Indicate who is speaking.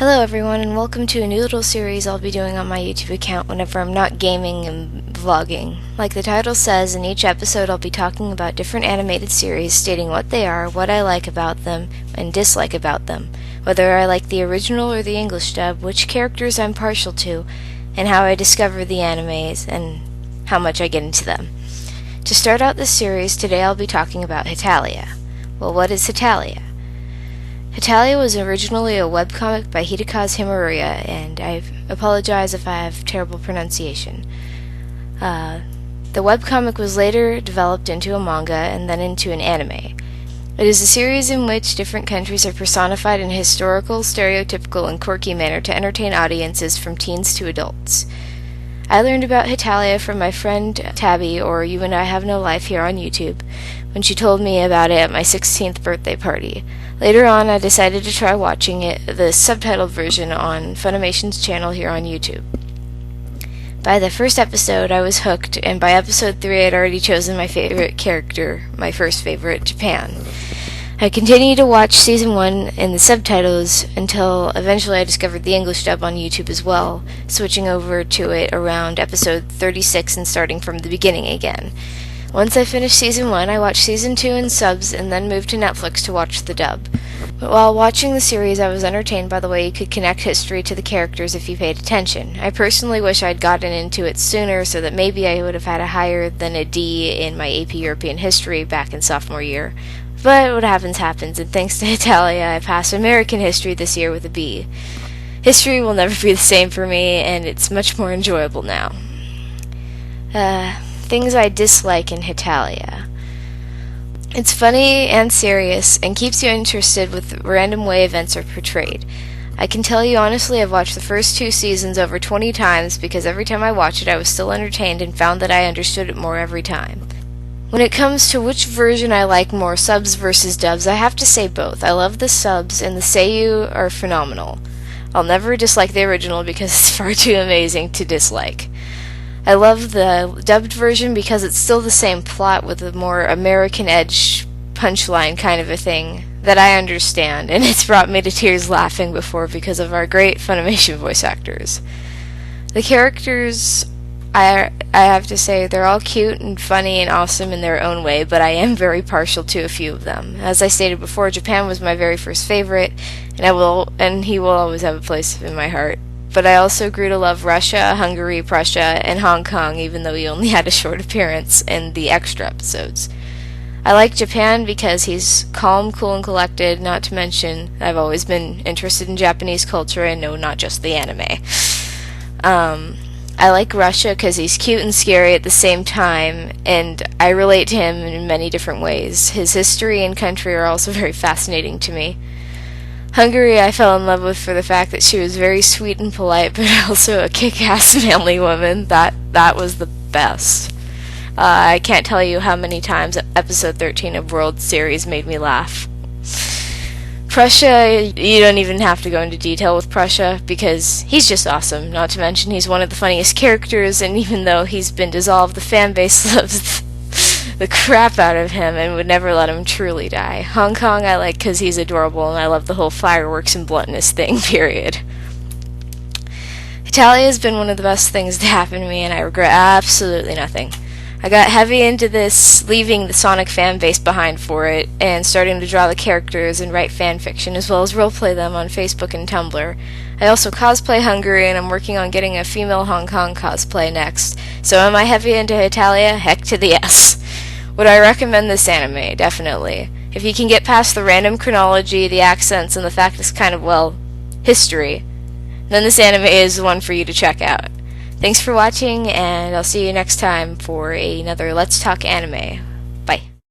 Speaker 1: Hello everyone, and welcome to a new little series I'll be doing on my YouTube account whenever I'm not gaming and vlogging. Like the title says, in each episode I'll be talking about different animated series, stating what they are, what I like about them, and dislike about them, whether I like the original or the English dub, which characters I'm partial to, and how I discover the animes, and how much I get into them. To start out this series, today I'll be talking about Hetalia. Well, what is Hetalia? Hetalia was originally a webcomic by Hitaikaze, and I apologize if I have terrible pronunciation. The webcomic was later developed into a manga and then into an anime. It is a series in which different countries are personified in a historical, stereotypical, and quirky manner to entertain audiences from teens to adults. I learned about Hetalia from my friend Tabby, or You and I Have No Life, here on YouTube, when she told me about it at my 16th birthday party. Later on, I decided to try watching it, the subtitled version, on Funimation's channel here on YouTube. By the first episode, I was hooked, and by episode 3, I'd already chosen my favorite character, my first favorite, Japan. I continued to watch Season 1 in the subtitles until eventually I discovered the English dub on YouTube as well, switching over to it around episode 36 and starting from the beginning again. Once I finished Season 1, I watched Season 2 in subs and then moved to Netflix to watch the dub. But while watching the series, I was entertained by the way you could connect history to the characters if you paid attention. I personally wish I'd gotten into it sooner so that maybe I would have had a higher than a D in my AP European History back in sophomore year. But what happens happens, and thanks to Hetalia, I passed American History this year with a B. History will never be the same for me, and it's much more enjoyable now. Things I dislike in Hetalia. It's funny and serious, and keeps you interested with the random way events are portrayed. I can tell you honestly I've watched the first 2 seasons over 20 times because every time I watched it I was still entertained and found that I understood it more every time. When it comes to which version I like more, subs versus dubs, I have to say both. I love the subs, and the seiyuu are phenomenal. I'll never dislike the original because it's far too amazing to dislike. I love the dubbed version because it's still the same plot with a more American edge punchline kind of a thing that I understand, and it's brought me to tears laughing before because of our great Funimation voice actors. The characters, I have to say, they're all cute and funny and awesome in their own way, but I am very partial to a few of them. As I stated before, Japan was my very first favorite, and he will always have a place in my heart. But I also grew to love Russia, Hungary, Prussia, and Hong Kong, even though he only had a short appearance in the extra episodes. I like Japan because he's calm, cool, and collected, not to mention I've always been interested in Japanese culture and know not just the anime. I like Russia because he's cute and scary at the same time, and I relate to him in many different ways. His history and country are also very fascinating to me. Hungary I fell in love with for the fact that she was very sweet and polite, but also a kick-ass manly woman. That was the best. I can't tell you how many times episode 13 of World Series made me laugh. Prussia, you don't even have to go into detail with Prussia, because he's just awesome. Not to mention he's one of the funniest characters, and even though he's been dissolved, the fan base loves the crap out of him and would never let him truly die. Hong Kong I like because he's adorable, and I love the whole fireworks and bluntness thing, period. Hetalia has been one of the best things to happen to me, and I regret absolutely nothing. I got heavy into this, leaving the Sonic fan base behind for it, and starting to draw the characters and write fan fiction, as well as roleplay them on Facebook and Tumblr. I also cosplay Hungary, and I'm working on getting a female Hong Kong cosplay next. So am I heavy into Hetalia? Heck to the yes. Would I recommend this anime? Definitely. If you can get past the random chronology, the accents, and the fact it's kind of, well, history, then this anime is the one for you to check out. Thanks for watching, and I'll see you next time for another Let's Talk Anime.